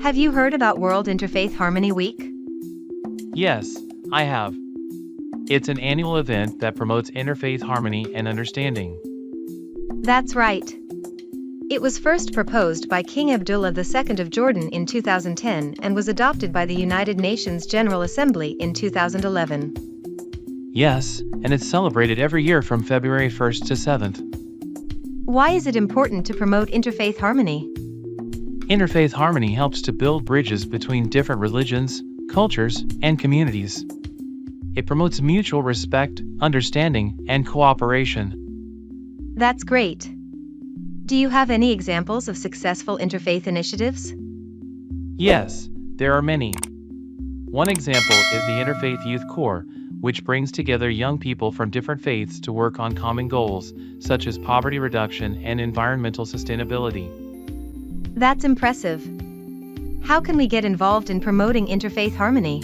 Have you heard about World Interfaith Harmony Week? Yes, I have. It's an annual event that promotes interfaith harmony and understanding. That's right. It was first proposed by King Abdullah II of Jordan in 2010 and was adopted by the United Nations General Assembly in 2011. Yes, and it's celebrated every year from February 1st to 7th. Why is it important to promote interfaith harmony? Interfaith harmony helps to build bridges between different religions, cultures, and communities. It promotes mutual respect, understanding, and cooperation. That's great. Do you have any examples of successful interfaith initiatives? Yes, there are many. One example is the Interfaith Youth Corps, which brings together young people from different faiths to work on common goals, such as poverty reduction and environmental sustainability. That's impressive. How can we get involved in promoting interfaith harmony?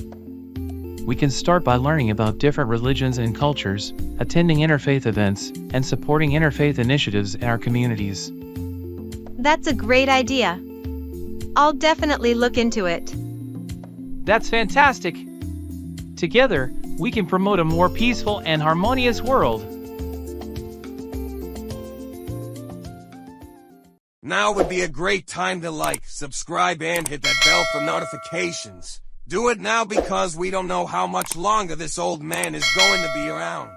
We can start by learning about different religions and cultures, attending interfaith events, and supporting interfaith initiatives in our communities. That's a great idea. I'll definitely look into it. That's fantastic! Together, we can promote a more peaceful and harmonious world. Now would be a great time to like, subscribe, and hit that bell for notifications. Do it now because we don't know how much longer this old man is going to be around.